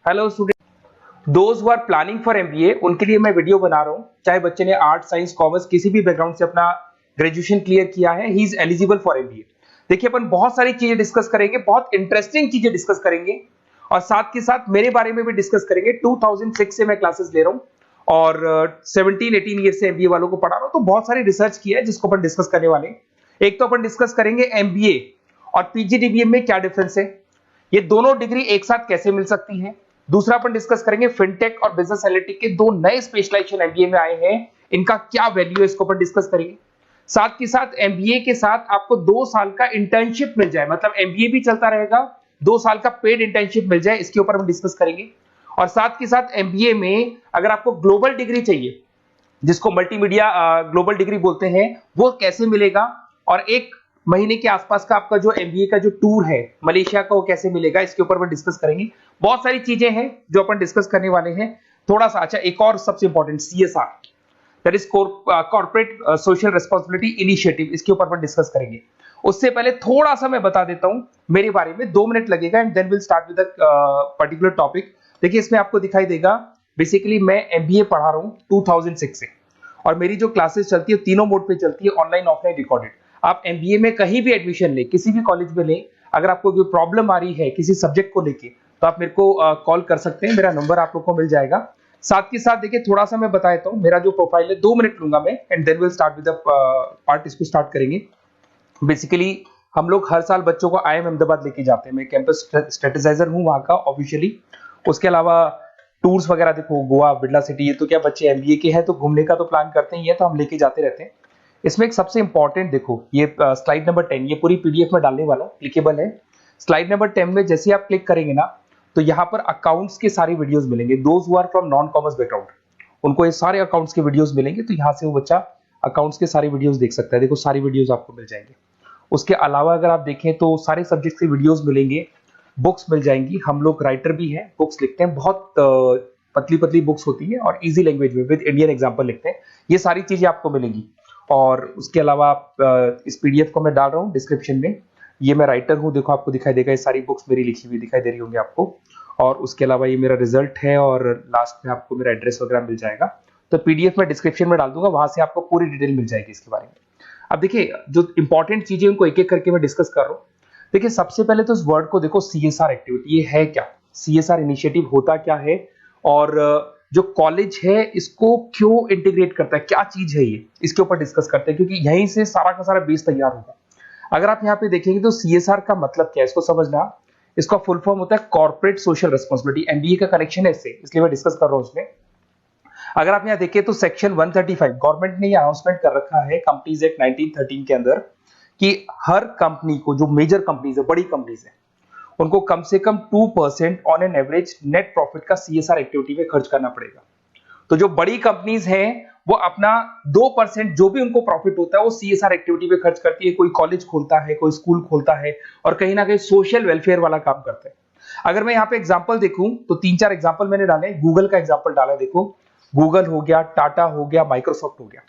Hello student, those who are planning for MBA उनके लिए मैं वीडियो बना रहा हूं। चाहे बच्चे ने आर्ट, साइंस, कॉमर्स किसी भी बैकग्राउंड से अपना ग्रेजुएशन क्लियर किया है, he is eligible for MBA. देखिए, अपन बहुत सारी चीजें डिस्कस करेंगे, बहुत इंटरेस्टिंग चीजें डिस्कस करेंगे और साथ के साथ मेरे बारे में भी डिस्कस करेंगे। 2006 से मैं क्लासेस ले रहा हूं और 17-18 ईयर से एमबीए वालों को पढ़ा रहा हूं, तो बहुत सारी रिसर्च की है जिसको अपन डिस्कस करने वाले हैं। एक तो अपन डिस्कस करेंगे एमबीए और पीजीडीबीएम में क्या डिफरेंस है, ये दोनों डिग्री एक साथ कैसे मिल सकती है। दूसरा अपन डिस्कस करेंगे फिनटेक और बिजनेस एनालिटिक के दो नए स्पेशलाइजेशन एमबीए में आए हैं, इनका क्या वैल्यू है, इसको अपन डिस्कस करेंगे। साथ के साथ एमबीए के साथ आपको 2 साल का इंटर्नशिप मिल जाए, मतलब एमबीए भी चलता रहेगा, 2 साल का पेड इंटर्नशिप मिल जाए, इसके ऊपर हम डिस्कस करेंगे। और साथ के साथ एमबीए में अगर आपको ग्लोबल डिग्री चाहिए, जिसको मल्टीमीडिया ग्लोबल डिग्री बोलते हैं, वो कैसे मिलेगा, और 1 महीने के आसपास का आपका जो एमबीए का जो टूर है मलेशिया का, वो कैसे मिलेगा, इसके ऊपर हम डिस्कस करेंगे। बहुत सारी चीजें हैं जो अपन डिस्कस करने वाले हैं। थोड़ा सा अच्छा, एक और सबसे important CSR, that is corporate social responsibility initiative, इसके ऊपर अपन डिस्कस करेंगे। उससे पहले थोड़ा सा मैं बता देता हूं मेरे बारे में, 2 मिनट लगेगा and then will start with particular topic. देखिए, इसमें आपको दिखाई देगा बेसिकली मैं एमबीए पढ़ा रहा हूं 2006 से, और मेरी जो क्लासेस चलती है तीनों मोड पे चलती है, ऑनलाइन, ऑफलाइन, रिकॉर्डेड। आप एमबीए में कहीं भी एडमिशन लें, किसी भी कॉलेज में लें, अगर आपको कोई प्रॉब्लम आ रही है किसी सब्जेक्ट को लेके, तो आप मेरे को कॉल कर सकते हैं, मेरा नंबर आप लोग को मिल जाएगा। साथ के साथ देखिए, थोड़ा सा मैं बता देता हूं मेरा जो प्रोफाइल है, 2 मिनट लूंगा मैं and then will start with the part, इसको स्टार्ट करेंगे। बेसिकली हम लोग हर साल बच्चों को आईएम अहमदाबाद लेके जाते हैं, मैं कैंपस स्ट्रेटेजाइजर हूं वहां का ऑफिशियली। उसके अलावा टूर्स वगैरह, देखो गोवा, बिरला सिटी, ये तो क्या बच्चे एमबीए के हैं तो घूमने का तो प्लान करते ही है, तो हम लेके जाते रहते हैं। इसमें एक सबसे इंपॉर्टेंट, देखो ये स्लाइड नंबर 10, ये पूरी पीडीएफ में डालने वाला हूं, क्लिकेबल है। स्लाइड नंबर 10 में जैसे आप क्लिक करेंगे ना, तो यहाँ पर अकाउंट्स के सारे वीडियोस मिलेंगे। Those who are from non commerce background, उनको ये सारे अकाउंट्स के वीडियोस मिलेंगे, तो यहाँ से वो बच्चा अकाउंट्स के सारे वीडियोस देख सकता है। देखो, सारी वीडियोस आपको मिल जाएंगे। उसके अलावा अगर आप देखें तो सारे सब्जेक्ट के वीडियोस मिलेंगे, बुक्स मिल जाएंगी। हम लोग राइटर भी हैं, बुक्स लिखते हैं, बहुत पतली पतली बुक्स होती है और इजी लैंग्वेज में विद इंडियन एग्जांपल लिखते हैं। ये सारी चीजें आपको मिलेंगी। और उसके अलावा इस पीडीएफ को मैं डाल रहा हूँ डिस्क्रिप्शन में, ये मैं राइटर हूँ, देखो आपको दिखाई देगा, ये सारी बुक्स मेरी लिखी हुई दिखाई दे रही होंगी आपको। और उसके अलावा ये मेरा रिजल्ट है और लास्ट में आपको मेरा एड्रेस वगैरह मिल जाएगा। तो पीडीएफ में डिस्क्रिप्शन में डाल दूंगा, वहां से आपको पूरी डिटेल मिल जाएगी इसके बारे में। अब देखिए, जो इंपॉर्टेंट चीजें उनको एक एक करके मैं डिस्कस कर रहा हूँ। देखिए, सबसे पहले तो इस वर्ड को देखो, सीएसआर एक्टिविटी, ये है क्या, सीएसआर इनिशिएटिव होता क्या है, और जो कॉलेज है इसको क्यों इंटीग्रेट करता है, क्या चीज है ये, इसके ऊपर डिस्कस करते हैं, क्योंकि यहीं से सारा का सारा बेस तैयार होगा। अगर आप यहाँ पे देखेंगे तो सीएसआर का मतलब क्या है, इसको समझना। इसका फुल फॉर्म होता है कॉर्पोरेट सोशल रिस्पांसिबिलिटी। एमबीए का कनेक्शन है इससे, इसलिए मैं डिस्कस कर रहा हूँ इसमें। अगर आप यहाँ देखिए तो सेक्शन 135, गवर्नमेंट ने ये अनाउंसमेंट कर रखा है कंपनीज एक्ट 1913 के अंदर, कि हर कंपनी को, जो मेजर कंपनीज है, बड़ी कंपनीज है, उनको कम से कम 2% on an average net profit का सीएसआर एक्टिविटी में खर्च करना पड़ेगा। तो जो बड़ी कंपनीज हैं वो अपना 2% जो भी उनको प्रॉफिट होता है वो सीएसआर एक्टिविटी पे खर्च करती है। कोई कॉलेज खोलता है, कोई स्कूल खोलता है, और कहीं ना कहीं सोशल वेलफेयर वाला काम करता है। अगर मैं यहाँ पे एग्जांपल देखूं तो 3-4 एग्जांपल मैंने डाले। गूगल का एग्जांपल डाला है, देखो गूगल हो गया, टाटा हो गया, माइक्रोसॉफ्ट हो गया।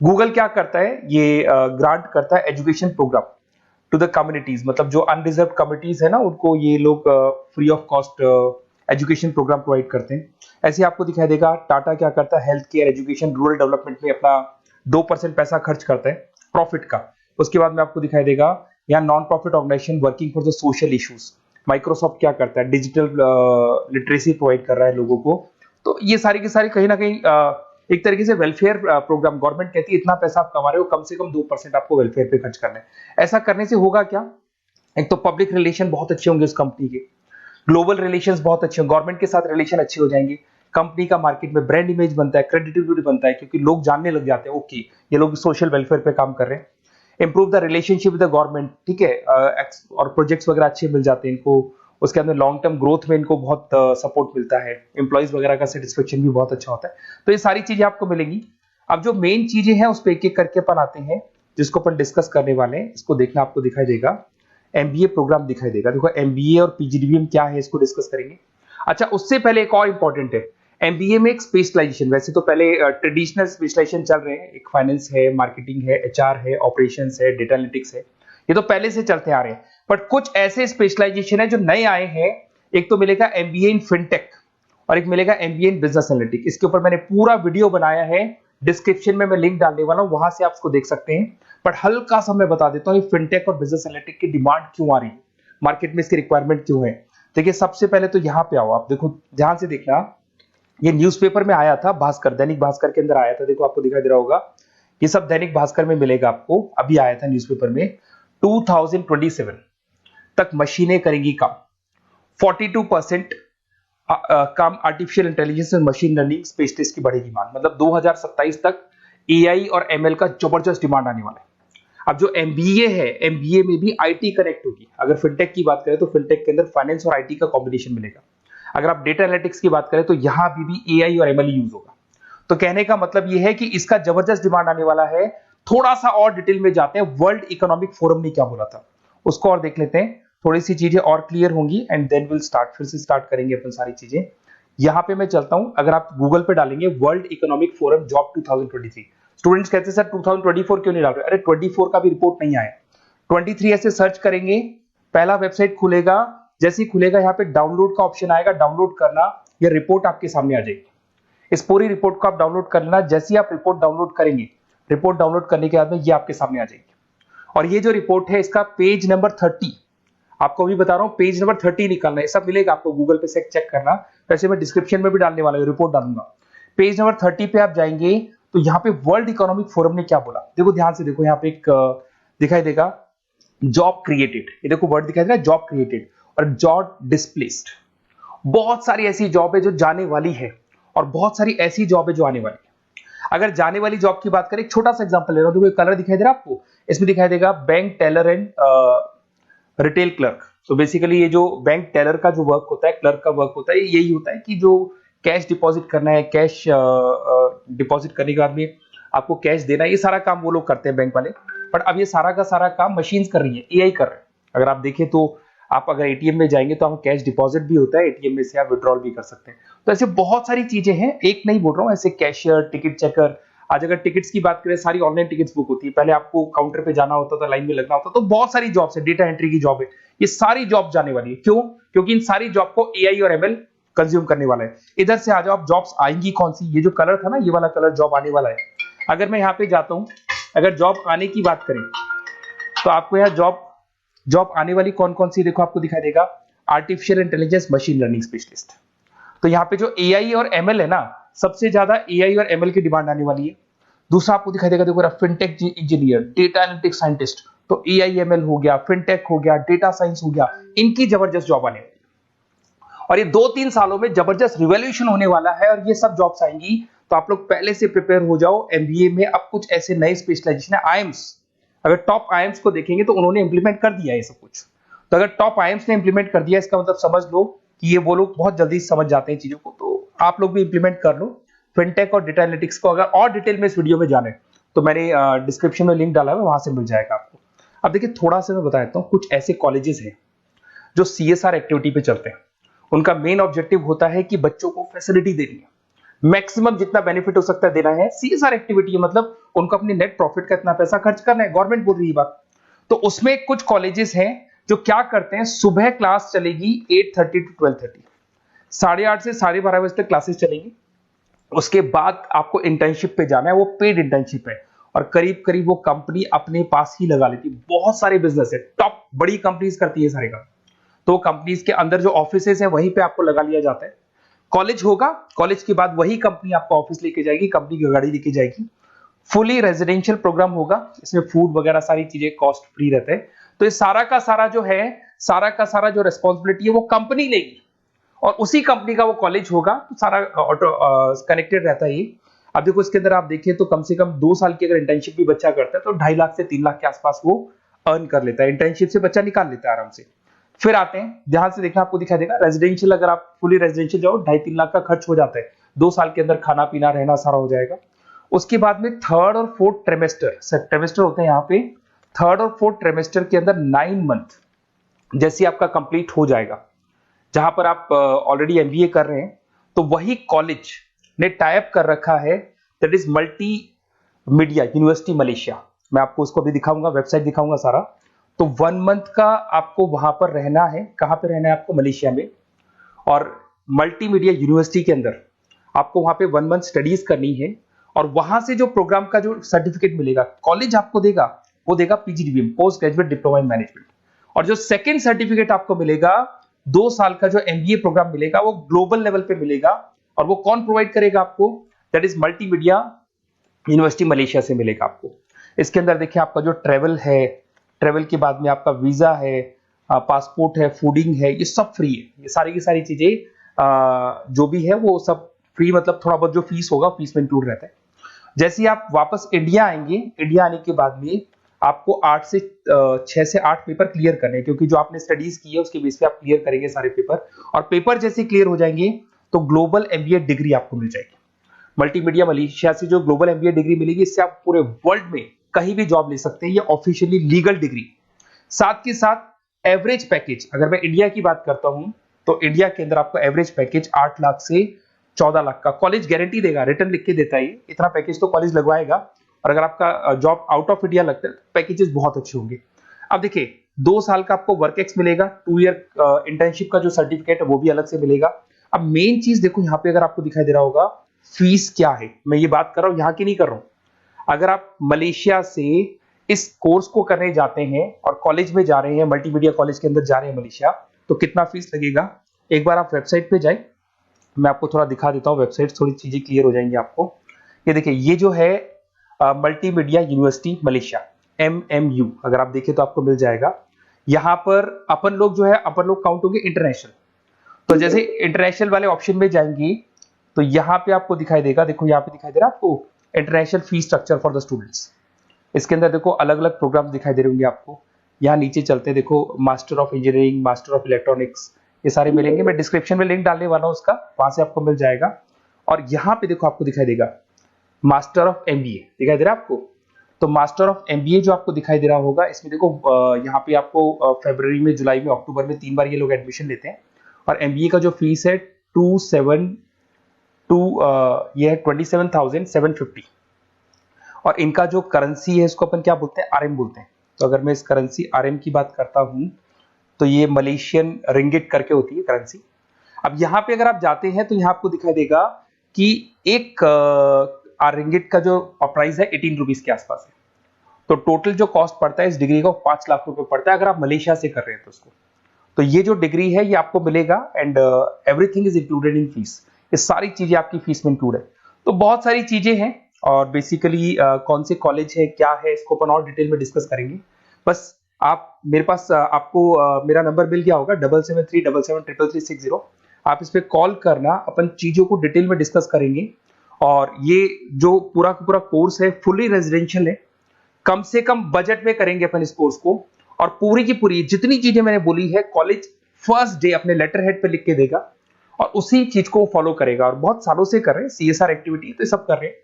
गूगल क्या करता है, ये ग्रांट करता है education program to the communities, मतलब जो अनरिजर्व कम्युनिटीज है ना, उनको ये लोग free of cost education program provide करते हैं। ऐसे आपको दिखाई देगा टाटा क्या करता है, health care, education, rural development में अपना 2% पैसा खर्च करता है प्रॉफिट का। उसके बाद में आपको दिखाई देगा यहाँ non profit organisation working for the social issues. Microsoft क्या करता है, डिजिटल लिटरेसी प्रोवाइड कर रहा है लोगों को। तो ये सारी की सारी कहीं ना कहीं एक तरीके से वेलफेयर प्रोग्राम, गवर्नमेंट कहती है इतना पैसा आप कमा रहे हो, कम से कम 2% आपको वेलफेयर पे खर्च करना है। ऐसा करने से होगा क्या, एक तो पब्लिक रिलेशन बहुत अच्छे होंगे उस कंपनी के, ग्लोबल रिलेशंस बहुत अच्छे होंगे, गवर्नमेंट के साथ रिलेशन अच्छे हो जाएंगे, कंपनी का मार्केट में ब्रांड इमेज बनता है, क्रेडिबिलिटी बनता है, क्योंकि लोग जानने लग जाते हैं ओके ये लोग सोशल वेलफेयर पे काम कर रहे हैं। Improve the relationship with the government, ठीक है, और प्रोजेक्ट्स वगैरह अच्छे मिल जाते हैं इनको। उसके अंदर लॉन्ग टर्म ग्रोथ में इनको बहुत सपोर्ट मिलता है, एम्प्लॉइज वगैरह का सेटिस्फेक्शन भी बहुत अच्छा होता है। तो ये सारी चीजें आपको मिलेंगी। अब जो मेन चीजें हैं उस पर एक एक करके अपन आते हैं, जिसको अपन डिस्कस करने वाले हैं। इसको देखना, आपको दिखाई देगा एमबीए प्रोग्राम दिखाई देगा। देखो एमबीए और पीजीडीबीएम क्या है, इसको डिस्कस करेंगे। अच्छा, उससे पहले एक और इंपॉर्टेंट है, एमबीए में एक स्पेशलाइजेशन, वैसे तो पहले ट्रेडिशनल स्पेशलाइजेशन चल रहे हैं, एक फाइनेंस है, मार्केटिंग है, एचआर है, ऑपरेशंस है, डेटा एनालिटिक्स है, ये तो पहले से चलते आ रहे हैं। बट कुछ ऐसे स्पेशलाइजेशन है जो नए आए हैं। एक तो मिलेगा एमबीए इन फिनटेक, और एक मिलेगा एमबीए इन बिजनेस एनालिटिक्स। इसके ऊपर मैंने पूरा वीडियो बनाया है, डिस्क्रिप्शन में मैं लिंक डालने वाला हूं, वहां से आप उसको देख सकते हैं। बट हल्का सा मैं बता देता हूँ फिनटेक और बिजनेस एनालिटिक्स की डिमांड क्यों आ रही है, मार्केट में इसकी रिक्वायरमेंट क्यों है। देखिए सबसे पहले तो यहाँ पे आओ, आप देखो ध्यान से देखना, ये न्यूज़पेपर में आया था, भास्कर, दैनिक भास्कर के अंदर आया था, देखो आपको दिखाई दे रहा होगा, ये सब दैनिक भास्कर में मिलेगा आपको, अभी आया था न्यूज़पेपर में। 2027 तक मशीनें करेंगी काम, 42% काम आर्टिफिशियल इंटेलिजेंस और मशीन लर्निंग स्पेशलिस्ट की बढ़ेगी मांग। मतलब 2027 तक एआई और एमएल का जबरदस्त डिमांड आने वाला है। अब जो एमबीए है, एमबीए में भी आईटी कनेक्ट होगी। अगर फिनटेक की बात करें तो फिनटेक के अंदर फाइनेंस और आईटी का कॉम्बिनेशन मिलेगा। अगर आप डेटा एनालिटिक्स की बात करें तो यहां भी एआई और एमएल यूज होगा। तो कहने का मतलब यह है कि इसका जबरदस्त डिमांड आने वाला है। थोड़ा सा और डिटेल में जाते हैं, वर्ल्ड इकोनॉमिक फोरम ने क्या बोला था उसको और देख लेते हैं, थोड़ी सी चीजें और क्लियर होंगी एंड देन विल स्टार्ट, फिर से स्टार्ट करेंगे अपन सारी चीजें। यहां पे मैं चलता हूं, अगर आप गूगल पे डालेंगे world economic forum job 2023, students कहते हैं सर 2024 क्यों नहीं डाल रहे, अरे 24 का भी रिपोर्ट नहीं आया, 23 ऐसे सर्च करेंगे, पहला वेबसाइट खुलेगा, जैसे ही खुलेगा यहाँ पे डाउनलोड का ऑप्शन आएगा, डाउनलोड करना, ये रिपोर्ट आपके सामने आ जाएगी। इस पूरी रिपोर्ट को आप डाउनलोड कर लेना, जैसे ही आप रिपोर्ट डाउनलोड करेंगे, रिपोर्ट डाउनलोड करने के बाद में ये आपके सामने आ जाएगी। और ये जो रिपोर्ट है इसका पेज नंबर 30, आपको भी बता रहा हूं पेज नंबर 30 निकालना है, सब मिलेगा आपको गूगल पे से चेक करना, वैसे मैं डिस्क्रिप्शन में भी डालने वाला हूं, रिपोर्ट डालूंगा। पेज नंबर 30 पे आप जाएंगे तो यहाँ पे वर्ल्ड इकोनॉमिक फोरम ने क्या बोला, देखो ध्यान से देखो, यहाँ पे एक दिखाई देगा जॉब क्रिएटेड, ये देखो वर्ड दिखाई दे रहा है जॉब क्रिएटेड और जॉब डिस्प्लेस्ड। बहुत सारी ऐसी जॉब है जो जाने वाली है और बहुत सारी ऐसी जॉब है जो आने वाली है। अगर जाने वाली जॉब की बात करें, एक छोटा सा एग्जांपल ले रहा हूं, देखो कलर दिखाई दे रहा है आपको, इसमें दिखाई देगा bank teller and retail clerk. तो बेसिकली ये जो बैंक टेलर का जो वर्क होता है, क्लर्क का वर्क होता है, यही होता है कि जो कैश डिपॉजिट करना है, कैश डिपॉजिट करने के बाद में आपको कैश देना है, ये सारा काम वो लोग करते हैं बैंक वाले। बट अब ये सारा का सारा काम मशीन्स कर रही है, एआई कर रहे हैं। अगर आप देखें तो आप अगर एटीएम में जाएंगे तो आप कैश डिपॉजिट भी होता है, एटीएम में से आप विड्रॉल भी कर सकते हैं। तो ऐसे बहुत सारी चीजें हैं, एक नहीं बोल रहा हूँ, ऐसे कैशियर, टिकट चेकर, आज अगर टिकट्स की बात करें, सारी ऑनलाइन टिकट्स बुक होती है, पहले आपको काउंटर पे जाना होता था, लाइन में लगना होता, तो बहुत सारी जॉब्स है, डेटा एंट्री की जॉब है, ये सारी जॉब जाने वाली है। क्यों? क्योंकि इन सारी जॉब को एआई और एमएल कंज्यूम करने वाला है। इधर से आ जाओ, आप जॉब्स आएंगी कौन सी, ये जो कलर था ना, ये वाला कलर जॉब आने वाला है। अगर मैं यहाँ पे जाता हूँ, अगर जॉब आने की बात करें तो आपको यहाँ जॉब आने वाली कौन कौन सी, देखो आपको दिखाई देगा artificial intelligence machine learning specialist. तो यहाँ पे जो एआई और एमएल है ना, सबसे ज्यादा एआई और एमएल की डिमांड आने वाली है। दूसरा आपको दिखाई देगा, देखो fintech engineer, data analytics scientist, तो एआई एमएल हो गया, फिनटेक हो गया, डेटा साइंस हो गया, इनकी जबरदस्त जॉब आने वाली है। और ये 2-3 सालों में जबरदस्त रिवॉल्यूशन होने वाला है और ये सब जॉब्स आएंगी। तो आप लोग पहले से प्रिपेयर हो जाओ। एमबीए में अब कुछ ऐसे नए स्पेशलाइजेशन है, आईएम्स, अगर टॉप आईएम्स को देखेंगे तो उन्होंने इंप्लीमेंट कर दिया है ये सब कुछ। तो अगर टॉप आईएम्स ने इंप्लीमेंट कर दिया, इसका मतलब समझ लो कि ये वो लोग बहुत जल्दी समझ जाते हैं चीजों को, तो आप लोग भी इंप्लीमेंट कर लो फिनटेक और डेटा एनालिटिक्स को। अगर और डिटेल में इस वीडियो में जाने तो मैंने डिस्क्रिप्शन में लिंक डाला है, वहां से मिल जाएगा आपको। अब देखिए थोड़ा सा मैं बता देता हूँ, कुछ ऐसे कॉलेजेस हैं जो सीएसआर एक्टिविटी पे चलते हैं। उनका मेन ऑब्जेक्टिव होता है कि बच्चों को फैसिलिटी देनी है, मैक्सिमम जितना बेनिफिट हो सकता है देना है। सीएसआर एक्टिविटी मतलब उनको अपने नेट प्रॉफिट का इतना पैसा खर्च करना है, गवर्नमेंट बोल रही है बात। तो उसमें कुछ कॉलेजेस हैं जो क्या करते हैं, सुबह क्लास चलेगी 8:30 to 12:30, 8:30 से 12:30 बजे तक क्लासेस चलेंगी। उसके बाद आपको इंटर्नशिप पे जाना है, वो पेड इंटर्नशिप है और करीब करीब वो कंपनी अपने पास ही लगा लेती है। बहुत सारे बिजनेस है, टॉप बड़ी कंपनीज करती है सारे काम। तो कंपनीज के अंदर जो ऑफिसेज है वहीं पे आपको लगा लिया जाता है। कॉलेज होगा, कॉलेज के बाद वही कंपनी आपको ऑफिस लेके जाएगी, कंपनी की गाड़ी लेके जाएगी। फुली रेजिडेंशियल प्रोग्राम होगा, इसमें फूड वगैरह सारी चीजें कॉस्ट फ्री रहते हैं। तो ये सारा का सारा जो है, सारा का सारा जो रिस्पॉन्सिबिलिटी है वो कंपनी लेगी और उसी कंपनी का वो कॉलेज होगा। तो सारा ऑटो कनेक्टेड रहता है ये। अब देखो इसके अंदर आप देखिए तो कम से कम 2 साल की अगर इंटर्नशिप भी बच्चा करता है तो 2.5 लाख से 3 लाख के आसपास वो अर्न कर लेता है, इंटर्नशिप से बच्चा निकाल लेता है आराम से। फिर आते हैं, ध्यान से देखना, आपको दिखाई देगा रेजिडेंशियल, अगर आप फुली रेजिडेंशियल जाओ 2.5-3 लाख का खर्च हो जाता है, 2 साल के अंदर खाना पीना रहना सारा हो जाएगा। उसके बाद में थर्ड और फोर्थ ट्रेमेस्टर होते हैं यहाँ पे, थर्ड और फोर्थ ट्रेमेस्टर के अंदर 9 मंथ जैसे आपका कंप्लीट हो जाएगा, जहां पर आप ऑलरेडी एमबीए कर रहे हैं, तो वही कॉलेज ने टाइप कर रखा है, that is multi media university Malaysia. मैं आपको उसको भी दिखाऊंगा, वेबसाइट दिखाऊंगा सारा। तो 1 मंथ का आपको वहां पर रहना है, कहां पे रहना है आपको, मलेशिया में। और मल्टीमीडिया यूनिवर्सिटी के अंदर आपको वहां पे 1 मंथ स्टडीज करनी है और वहां से जो प्रोग्राम का जो सर्टिफिकेट मिलेगा कॉलेज आपको देगा, वो देगा PGDBM, post graduate diploma in management. और जो सेकंड सर्टिफिकेट आपको मिलेगा 2 साल का जो एमबीए प्रोग्राम मिलेगा वो ग्लोबल लेवल पे मिलेगा। और वो कौन प्रोवाइड करेगा आपको? That is multimedia university Malaysia से मिलेगा आपको। इसके अंदर देखिए आपका जो ट्रेवल है, ट्रेवल के बाद में आपका वीजा है, पासपोर्ट है, फूडिंग है, ये सब फ्री है। ये सारी की सारी चीजें जो भी है वो सब फ्री, मतलब थोड़ा बहुत जो फीस होगा फीस में इंक्लूड रहता है। जैसे ही आप वापस इंडिया आएंगे, इंडिया आने के बाद में आपको 6 से 8 पेपर क्लियर करने हैं, क्योंकि जो आपने स्टडीज की है उसके बेस पे आप क्लियर करेंगे सारे पेपर। और पेपर जैसे क्लियर हो जाएंगे तो ग्लोबल एमबीए डिग्री आपको मिल जाएगी। मल्टीमीडिया मलेशिया से जो ग्लोबल एमबीए डिग्री मिलेगी, इससे आप पूरे वर्ल्ड में कहीं भी जॉब ले सकते हैं। ये ऑफिशियली लीगल डिग्री। साथ के साथ एवरेज पैकेज, अगर मैं इंडिया की बात करता हूं तो इंडिया के अंदर आपको एवरेज पैकेज 8 लाख से 14 लाख का कॉलेज गारंटी देगा, रिटर्न लिख के देता है। इतना पैकेज तो कॉलेज लगवाएगा। और अगर आपका जॉब आउट ऑफ इंडिया लगता है तो पैकेजेस बहुत अच्छे होंगे। अब देखिए 2 साल का आपको वर्क एक्स मिलेगा, 2 ईयर इंटर्नशिप का जो सर्टिफिकेट है वो भी अलग से मिलेगा। अब मेन चीज देखो यहाँ पे, अगर आपको दिखाई दे रहा होगा फीस क्या है, मैं ये बात कर रहा हूं यहाँ की नहीं कर रहा हूं। अगर आप मलेशिया से इस कोर्स को करने जाते हैं और कॉलेज में जा रहे हैं, मल्टीमीडिया कॉलेज के अंदर जा रहे हैं मलेशिया, तो कितना फीस लगेगा? एक बार आप वेबसाइट पे जाए, मैं आपको थोड़ा दिखा देता हूं, वेबसाइट थोड़ी चीजें क्लियर हो जाएंगी आपको। ये देखिए, ये जो है मल्टीमीडिया यूनिवर्सिटी मलेशिया, MMU, अगर आप देखें तो आपको मिल जाएगा। यहां पर अपन लोग जो है, अपन लोग काउंट होंगे इंटरनेशनल। तो जैसे इंटरनेशनल वाले ऑप्शन में जाएंगे तो यहाँ पे आपको दिखाई देगा, देखो यहाँ पे दिखाई दे रहा है आपको international fees structure for the students. इसके अंदर देखो अलग अलग प्रोग्राम दिखाई दे रहे होंगे आपको। यहाँ नीचे चलते देखो master of engineering, master of electronics, ये सारे मिलेंगे। मैं डिस्क्रिप्शन में लिंक डालने वाला हूँ उसका, वहां से आपको मिल जाएगा। और यहाँ पे देखो आपको दिखाई देगा मास्टर ऑफ एमबीए, दिखाई दे रहा है आपको। तो मास्टर ऑफ एमबीए जो आपको दिखाई दे रहा होगा, इसमें देखो यहाँ पे आपको फरवरी में, जुलाई में, अक्टूबर में 3 बार ये लोग एडमिशन लेते हैं। और एमबीए का जो फीस है 27,750। और इनका जो करेंसी है इसको अपन क्या बोलते हैं? आरएम बोलते हैं। तो अगर मैं इस करेंसी आरएम की बात करता हूं तो ये मलेशियन रिंगिट करके होती है करेंसी। अब यहाँ पे अगर आप जाते हैं तो यहाँ आपको दिखाई देगा कि एक रिंगिट का जो प्राइस है 18 रुपीज के आसपास है। तो टोटल जो कॉस्ट पड़ता है इस डिग्री का 5 लाख रुपए पड़ता है, अगर आप मलेशिया से कर रहे हैं तो उसको। तो ये जो डिग्री है ये आपको मिलेगा and everything is included in fees. ये सारी चीजें आपकी फीस में इंक्लूड है। तो बहुत सारी चीजें हैं और बेसिकली कौन से कॉलेज है, क्या है, इसको अपन और डिटेल में डिस्कस करेंगे। बस आप मेरे पास आपको मेरा नंबर मिल गया होगा 7737773360। आप इस पे कॉल करना, अपन चीजों को डिटेल में डिस्कस करेंगे। और ये जो पूरा का पूरा कोर्स है फुली रेजिडेंशियल है, कम से कम बजट में करेंगे अपन इस कोर्स को। और पूरी की पूरी जितनी चीजें मैंने बोली है कॉलेज फर्स्ट डे अपने लेटर हेड पे लिख के देगा और उसी चीज को फॉलो करेगा। और बहुत सालों से कर रहे हैं, CSR एक्टिविटी तो सब कर रहे हैं।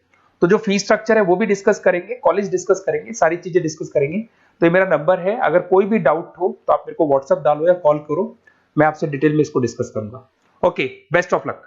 तो जो फीस स्ट्रक्चर है वो भी डिस्कस करेंगे, कॉलेज डिस्कस करेंगे, सारी चीजें डिस्कस करेंगे। तो ये मेरा नंबर है, अगर कोई भी डाउट हो तो आप मेरे को व्हाट्सएप डालो या कॉल करो, मैं आपसे डिटेल में इसको डिस्कस करूंगा। Okay, best of luck.